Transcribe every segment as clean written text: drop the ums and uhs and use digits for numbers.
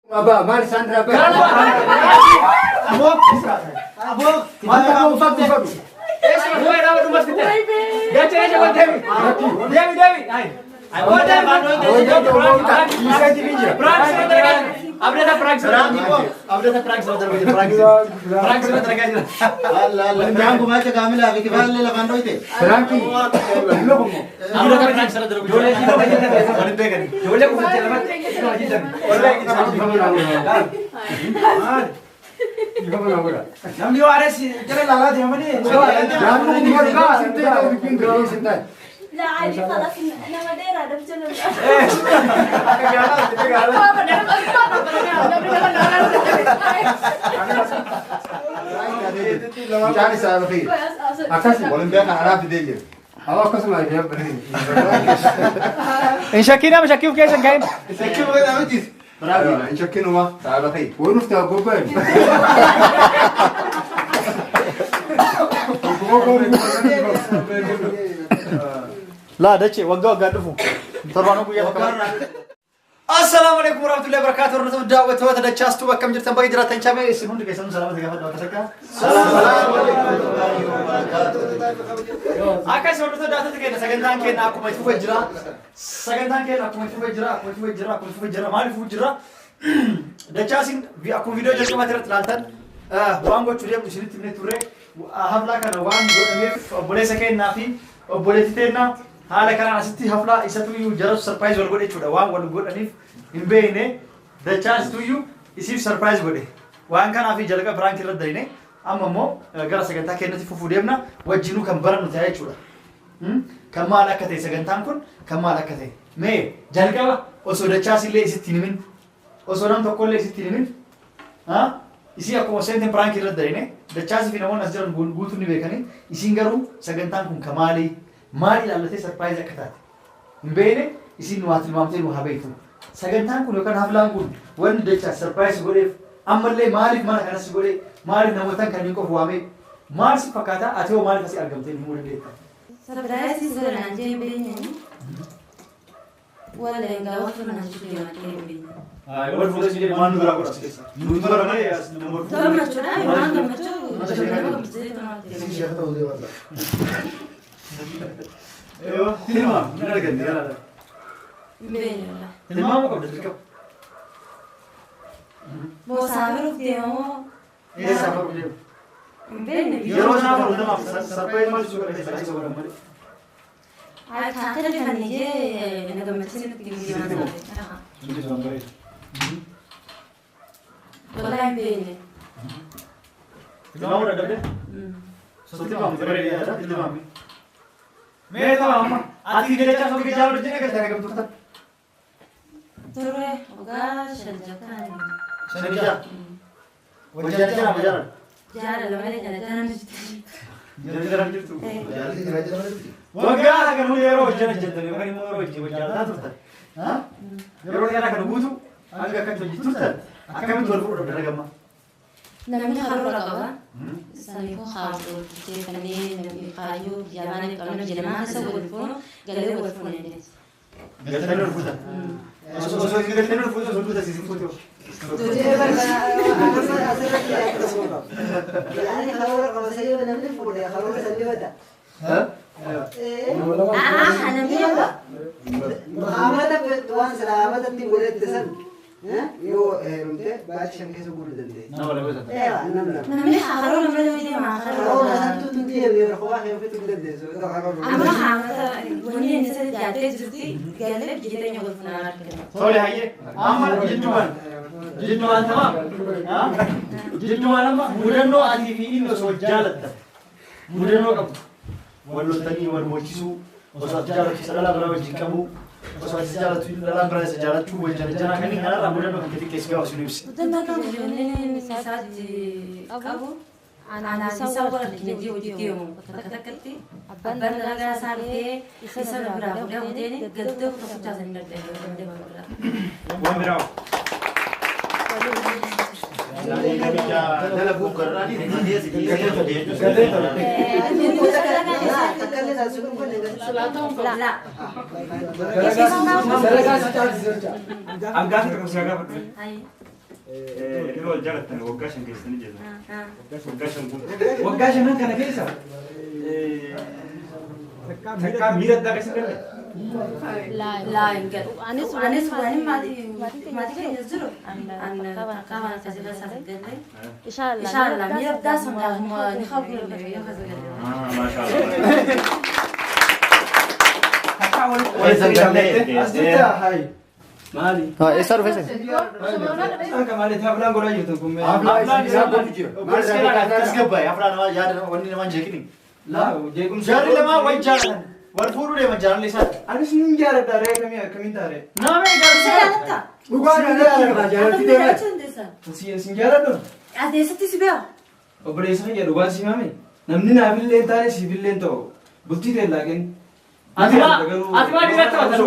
Aba, mari Sandra ba? Abok, mana usap usap. Bukan nama rumah kita. Dia cari jalan Dewi. Dewi. Oh, Dewi. Bisa dibiji. Prank sebentar. Update prank sebentar. Update prank sebentar. Prank sebentar aja. Allah, jangan kumaca kami lagi kita le lakan doite. Franky. Belum. Update prank sebentar. Jole kita aja. Boleh pegang. Jole aku baca lama. Itu aja dah. Boleh kita baca. Namni waris jere lala dia mani. Jangan umur ka sinte bikin gaul sinte. لا عادي خلاص انا ما دايره ده بجنب Cari saya lebih. Akasi boleh biar arah di dia. Awak kasih lagi ya beri. Insyakina مشاكيو كيش جايب. Sekki bagay amis. Bravo, insyaallah numa. Salah kai. Wonu sta gobar. لا دشي وقوا قادفوا ترى ويا السلام عليكم ورحمه الله وبركاته ورحمه الله وبركاته دچاستو بكم جرتن باي جرا تنچامه اسمون دكيسن سلام دغه دكسكا السلام عليكم ورحمه الله وبركاته اكاس ورته داته تكينا سگندان كينا اكو مچ فجرا سگندان كينا اكو مچ فجرا مال فجرا دچاسين في اكو فيديو جرما ترت لالتن وانغو چوريم شريت نتوري حفلا كان وان غودميف بوليسكين نافي بوليتينا haala kanaan asitti haflaa isatuyyuu jaratu surprise wal godhe jechuudha waan wal godhaniif hin beekne dachaasituyyuu isiif surprise godhe waan kanaaf jalqa prank irra dayne amma immoo gara sagantaa keenyatti fufuu deemna wajjinuu kan barannu ta'e jechuudha kan maal akka ta'e sagantaan kun kan maal akka ta'e mee jalqaba osoo dachaasillee isitti himin osoo nam tokkollee isitti himin isii akkuma seenteen prank irra dayne dachaasii fi namoonni as jiran guutuun ni beekanii isiin garuu sagantaan kun kan maalii maal ilaallatee surprise akka taate hin beekne isin nu tilmaamtee nu habeetu sagantaan kun yookaan haflaan kun wanni dachaa surprise godheef ammallee maaliif mana kanas godhe maaliif namootaan kanneen qofa waamee maal si fakkaata ati hoo maaliif asii argamtee himuu dandeetta surprise godhan jeebeenye wala engaa watu na shule matembeni wal fuudhee si deemaa nu biraa godha keessa nu dura malee as nama Tama machuudha waan gammachuudha Eyo, tilmaam, mana argante galaadha. Beenyudha. Tilmaamuu qabda dirqama. Boosaafiruu deemoo Eessaa faru deemu. beenye Yeroo isaa faru namaaf surprise maal ibsuu godhate isa godhan malee. Taatee kan ijee na gammachiisatti gimbiimaan Inni sun bareeda. Wallahi beenye. Tilmaamuu dadhabde? Tilmaamuu bareeda tilmaamuu. Mee tilmaama ati jecha soogii jaalatu jenne galtee argamtu ta'a. Ture ogaa shanjakaan. Shanija. Wajjin jira majaala. Jaalala malee jaalala Jira jirtu. Waggaa kan yeroo hojjana jettanii yookaan immoo yeroo hojii hojjataa turtan. Yeroo dheeraa kan guutu hanga akkamitti hojii turtan akkamitti wal fuudhu dargama. Namni haroora qaba. Saniifuu haaduu jeefannee namni kaayyoo jaalaan qabna jedhamaa isa wal fuunu galee wal fuunee. Galtanii wal fuutan. Osoo isin galtanii wal fuutan osoo duuta isin fuutu. يعني خلونا قمصية ونملي فوق يا خلونا سليوتا. أنا ميولا. محمد بتوان سلامة تقول التسن. يو رمته بعد شم كيسو قول دندي. Nama wala beekan. إيه نمنا. نملي حارونا ملي ميدي مع خلونا حارونا. سنتو تنتي اللي رخوا خير في تقول دندي. أما حامتا وني نسيت جاتي جرتي قالب جيتني يقول فنار كده. Tole hayyee amma jidduuwwan jidduuwwan tamam jidduuwwan amma mudannoo atii fi inni osoo jaalatta mudannoo qabu wal loltanii wal moochisuu osoo ati jaalatu isa dhalaa bira wajjin qabu osoo ati jaalatu dhalaan bira isa jaalachuu wal jala kanneen kanarraa mudannoo kan xixiqqeessi gaafa sun ibsi. Udah kan وني نسيت أبو أنا سوى ولا نجي وديهم كتك كتي أبان لغا سالي يسمى برا وده وديني قلت له كتب جالس نرده وده برا Waan biraa. Dala bukan rani dia sih. تكلم عن سكون كل لا Angkat terus jaga betul. هاي Yeroo jalattan waggaa 5 keessatti jedhu. Waggaa 5 kun. Waggaa shanan kana keessa. Takkaa miidhagdaa keessa galle. Laa hin galu. Anis waan maatii keenya jiru. Qaama akkasii keessa galle. Inshallah miidhagdaa sangaa ni qabu yoo keessa galle. Maashaallah. Takkaa wal asirraa hayi. Maali? Eessa dhufeessa? Akka maali haflaan godhaa jirtu kun mee? Haflaan isaa godhu jira. Obboleessi tasgabbaa'e haflaan yaada wanni namaan jeeqini. Laa jeequmsa. Jaarri lamaa wal jaalatan. Wal fuudhuu deeman jaalalli isaa. Anis nin jaaladha ree akkamiin taare? Nama jaalatu. Jaalata. Dhugaa jaalatti deemaa. Sin jaaladhu? Adeessatti si beeku. Obboleessa kiyya dhugaan si himame. Namni naafillee hin taane siifillee hin ta'u. Bultii teellaa kenni. Ati maa dhiirratti wata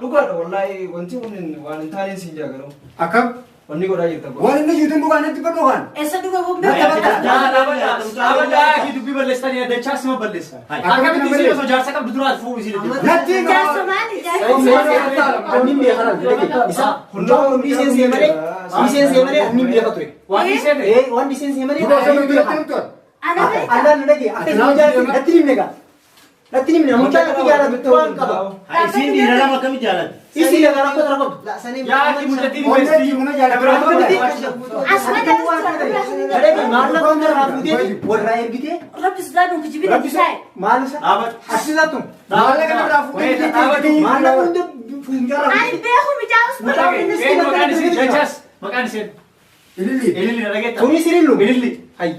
dhugaadha wallaahi wanti kun waan hin taaneen siin jaagaruu. Akkam? Wanni godhaa jirta. Waan inni juutiin dhugaan itti godhugaan. Eessa dhuga bombee? Dhaabadhaa dubbii balleessanii dachaa sima balleessa. Akkamitti isin osoo jaarsa qabdu duraati fuudhu isin jedhu. Natti Jaarsa maali? Jaarsa. Hundaa hundi seensi malee inni beeka ture. Waan iseen Wanti seensi malee dhugaa sana biratti himtuun. Ana beeka. Ana nage akka jaalatti natti himne gaa. Natti himne mucaa akka jaalatu waan qaba. Isin dhiira lama akkamitti jaalatu? Isi laga rakkoo dara qabdu. yaa ki muddatiin Onnee investii. jiimuna jaalatu. Asuma Adeemi maallaqa hunda irraa fuutee warraa ergitee Rabbi sidaadhuun kijibina bisaa'e. maal isa Dhaabatu. asirrattu Maallaqa namarraa fuutee Dhaabatu. maallaqa hunda fuuldura Ani beeku mijaa'us Maqaan isin dachas maqaan isin Ililli. ililli na dhageetta. Kuni sirillu. Ililli.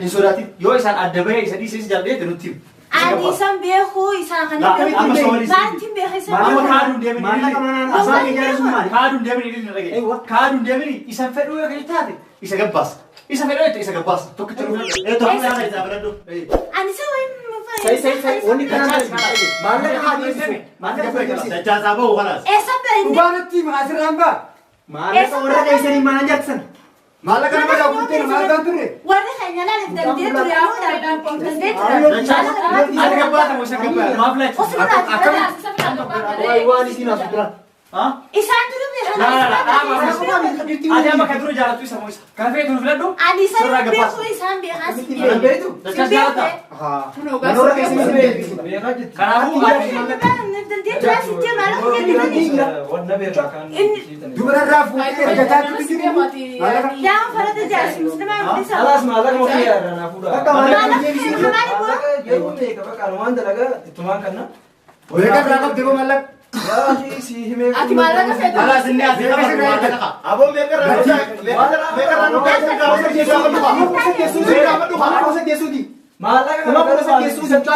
Hin sodaatin yoo isaan adda bahee isa dhiisee jaalladhe nutti himu. Ani isaan beeku isaan kan Amma soolii Maantiin beeka isaan Amma kaaduun deemin maallaqa ililli. manaan asaan ijaarsu maali? Kaaduun deemin ililli na dhagee. Kaaduun deemin isan fedhuu yoo kan taate isa gabbaasa. Isa fedhuu isa gabbaasa. Tokkicha dhufu. Tokko nama isaa filadhu. Ani isa Sai wanni kanaan maallaqa haa deebisu. Maallaqa haa deebisu. Dachaasaa bahu kanaas. Eessa beekni? Dhugaanatti asirraan ba'a. Maallaqa warra dheessanii maal jaaksan? Maallaqa namarraa fuutee maallaqa turre. Warri keenya laala dandee ture ammoo dandee Ati gabbaata moo isa gabbaata? Maaf lachi. Waan isin asirraa. Isaan dura beekan. Ati amma kan dura jaallattu isa moo isa? Kan feetu nu filadhu? Ani isaan beeku isaan beekan. Beeku. Dachas jaalatta. Warra keessanii beeku. Beekaa jirti. Kanaafuu Dandee ture asitti maalaqa jedhanii. Wanna beekaa kan Dubararraa fuutee ergataatti jiru. Maallaqa. Yaa farada jaarsi muslimaa hundisa. Alaas maallaqa ofii yaadda naa fuudha. Akka maallaqa Maalaqa deebisu. keenya maali boo? Maallaqa yeroo beeka bakka waan dalagaa ittumaan kanna. Beekaa biraa qabdi boo maallaqa. Yaa si himee. Ati maallaqa feetu. Alaas inni asii nama maallaqa. Aboon beekarraa Maallaqa nama gosa keessuu sitti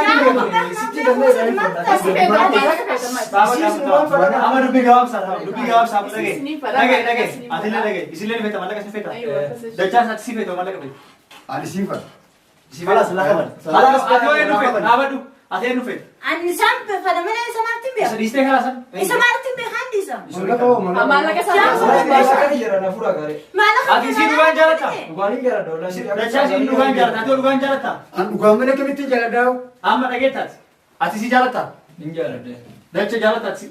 Amma dubbii gabaabsaa dubbii gabaabsaa amma dhagee ati illee dhagee isillee ni feeta maallaqa si feeta dachaa isaatti si feeta maallaqa feeta. Ani siinfa. Alaas lakaman. Ati yoo eenyu feeta dhaabadhu ati eenyu feeta. Ani isaan fadamanii isa maartiin Isa beekan. dhiistee kalaasan. Isa maartiin beekan dhiisa. Maallaqa isaa. maallaqa jira na fuudha gaari. Maalaqa Ati isii dhugaan jaalatta. Dhugaanii gara doolaa. Dachaa isii dhugaan jaalatta. Ati yoo dhugaan jaalatta. An dhugaan mana kamitti jaaladhaa? Amma dhageettaati. Ati si jaalatta. Hin jaaladde. Dacha jaalattaati.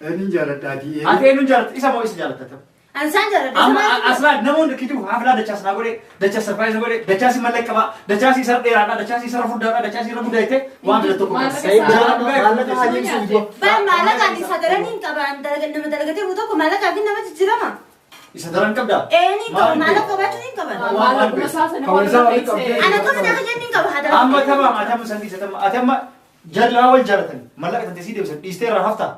Eenyuun jaaladhaati? Ati eenyuun jaalatta. Isa moo isa jaalatta. Ani isaan jaalladha. Amma aslaan namoonni kituu haflaa dachaas naa godhe dachaas sarpaayiza godhe dachaas mallaqa qaba dachaas sarara dheeraadha dachaas sarara furdaadha dachaas irra guddaa jettee waan bira tokko Maallaqa haa deebisu. Baay'ee maallaqa ani isa daranii hin qaban. Nama dalagatee bu'u tokko maallaqa fi nama jijjiirama. isa daran qabda. Ni qaban maallaqa qabaachuun hin qaban. Maallaquma isaa sana waliin qabsee. Ana akkuma nama jenni hin qaba haadha. Amma tapha ati amma san dhiisata ati amma jallaa wal jaalatan mallaqa tantee sii deebisan dhiistee irraa hafta.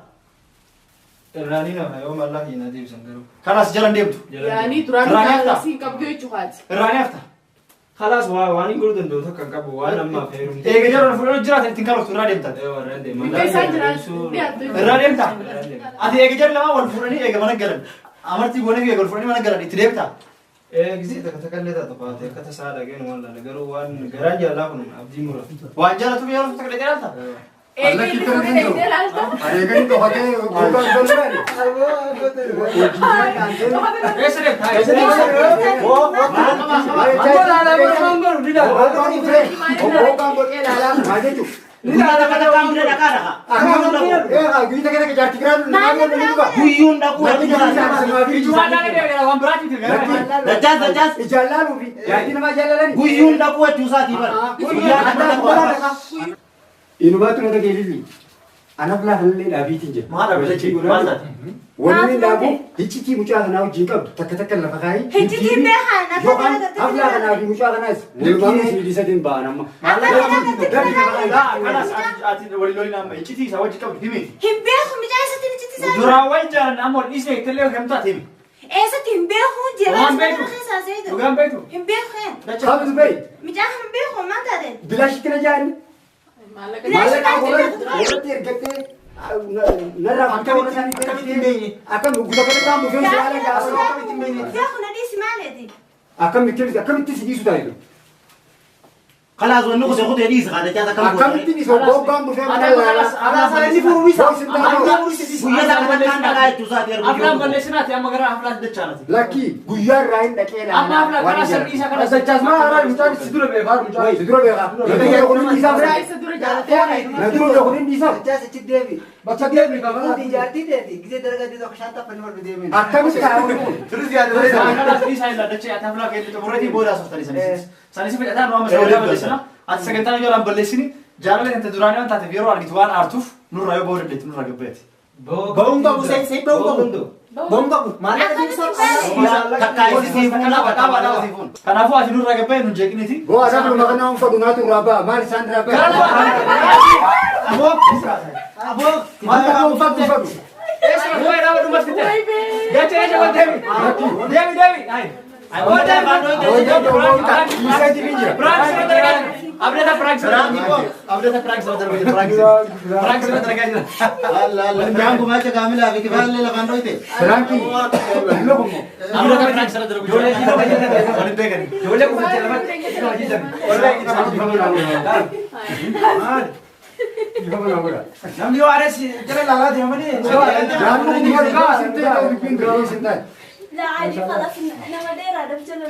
Irraanii nama yoo maallaqa hin adeemsan garuu. Kanaas jalan deemtu. Yaani duraan maallaqa qabdu jechuudha. Irraanii hafta. Kalaas waan hin godhu danda'u tokko hin qabu waan ammaaf heerumte. Eega jaroon fuudhanii jiraatan ittiin kaloftu irraa deemtan. Warreen Bifti isaa jiraatu. Irraa deemta. Ati eega jara lamaa wal fuudhanii eega mana galan. Amartii goonee fi eega wal fuudhanii mana galan itti deemta. Gizii takka takkallee taata baate akka tasaa dhageen waan laala garuu waan garaan jaallaa kun abdii mura. Waan jaalatuuf yeroo takka dhaqee ilaalta. Eegiin dhufu deemtee laalta. Areeganii dhokatee gogaan golgaani. Eessa deemta? Eessa deemta? Gogaan golgee ilaalaa maa jechuudha. Guyyaa kana waan bira dhaqaa dhaqa. Guyyaa kana kejaartii biraan nama luka. Guyyuun dhaquu Dachaas. Ijaallaan ufi. Yaadii nama jaalalani. Guyyuun dhaquu jechuusaati bara. Guyyaa kana dhaquu. Inumaatu na dhageelili. Anak lah hallee dhaabiitiin jira. Maal dhabe jechi maal taate? Wanni dhaabu hiccitii mucaa kanaa wajjin qabdu takka takka lafa kaayii. Hiccitiin beekan akka Yookaan aflaa kanaa fi mucaa kanaas walumaa sibiilisatiin ba'an amma. Kanas ati waliin loliin amma iccitii isaa wajji qabdu himi. hin beeku mijaa isatti hiccitii isaa Duraan wayi jaalan amma ol dhiisee ittillee kan taate himi. eessatti hin beeku jira Waan beeku. keessaa seetu Dhugaan beektu. hin beeku Habis bayi. mijaa hin beeku maal taate Bilaashi kana jaani. Maallaqa warratti ergattee narraa akka warra isaanii akkamitti hin beekne akkam guutuu akka ta'an mufeen su'aala gaafa akkamitti hin beekne beeku na dhiisi maaleeti akkamitti si dhiisu taa'e Kalaas wanni kutee kutee dhiisa kan dachaa akka akkamitti dhiisu bobbaam mufeen mana laala inni furuu isa. Guyyaa sana kan dhaqaa jechuusaati Aflaan balleessinaati amma gara aflaatti dachaanati. Lakki guyyaa irraa hin dhaqee laala. Amma aflaa karaa sirrii isa kana Dachaas maa haraa mucaan si dura beekaa mucaan si dura beekaa. Nama yoo kun hin dhiisaa biraa. Isa dura jaalatee Na dura yoo kun hin dhiisaa. Dachaas achi deebi. Bakka deebii qaba. Hundi ijaartii deebi. Gisee dargaggeessa tokko shantaa fanni wal deemin. Akkamitti taa'u kun. Turis yaadu bare kana dhiisa illa dachee ati aflaa keetti xumurati booda softani sanis. Sanis fedhataa nu amma sagantaa balleessina. Ati sagantaa yoo lan balleessini jaalala kan duraanii waan taateef yeroo argitu waan aartuuf nurraa yoo booda deetti nurraa gabbeeti. Ba'uun qabu sai ba'uun qabu. Ba'uun qabu. Maallaqa jechuun takkaa isiif fuun. Kanaafuu ati nurraa gabbee nu jeeqniti. Boo asaa kun maqaa nama fadhu naatu irraa ba'a. Maal isaan irraa ba'a? Aboo Maal nama fadhu fadhu? eessa wayi dhaaba dhumatti ta'e. Gacha eessa wal deemi. Deemi. Abdata prank sama terbaik. Jangan baca kami lah, bikin balik lah kan itu. Franky. Lo como. Abdata prank sama terbaik. Nam yo ada sih, jangan lalat yang mana? Jangan lupa juga sintai kau bikin drama sintai. la aji khalas nama dheeraa dabchala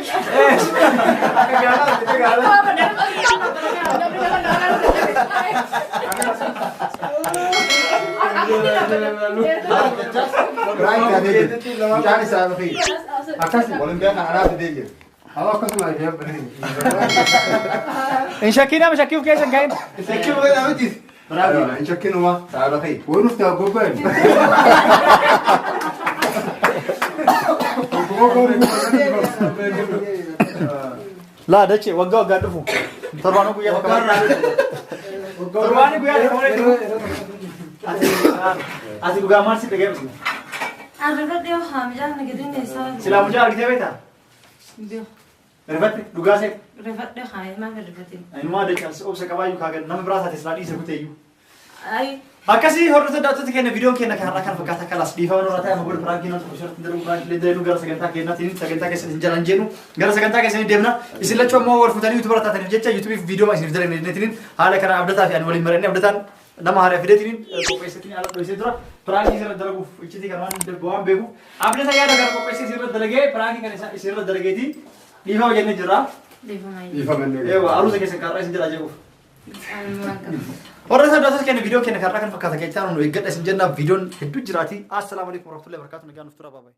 Franky ada itu. Jangan salah lagi. Atas boleh biar anak tu dia. Awak kau semua dia beri. Insyakina mashakif kaisan kain. Sekir boleh apa sih? Franky, insyakir nama salah lagi. Bonus tu apa pun. La dace wagga wagga dufu. Torbanu guyyaa bakka. Torbanu guyyaa ati dhugaa maal si dhageessu? arrabadhee haamijaan nagadiin isaa Silaa mujaa argitee beektaa? Rifatti dhugaa see. rifadhee haayee maal rifatiin Inumaa dace obsa qabaayyuu kaagan nama biraa taate silaa dhiise kuteeyyuu. ay Akkasii hordoftoota daawwattoota keenya viidiyoon keenya kan har'aa kan fakkaata kalas dhiifama nurra ta'e ammoo piraankii nama tokko shortti darbu piraankii deemu gara sagantaa keenyaatiin sagantaa keessatti hin jalan jennu gara sagantaa keessatti deemna isin lachuu ammoo wal fuutanii yuutuubar taataniif jecha yuutuubiif viidiyoo ma isiniif dalagneetiin haala kana abdataa fi ani waliin marannee abdataan nama haaraa fideetiin qopheessatiin haala dhohisee tura piraankii isirra dalaguuf iccitii kan waan beekuuf abdata yaada gara qopheessee isirra dalagee piraankii kan isirra dalageetiin dhiifama jennee jirra. Eewa aruusa keessa kaarraa isin jala jeequuf. Orang sadar saja kena video kena karena kan fakta kita orang itu egat esenjena video itu jerati. Assalamualaikum warahmatullahi wabarakatuh. Negara nuftura bye bye.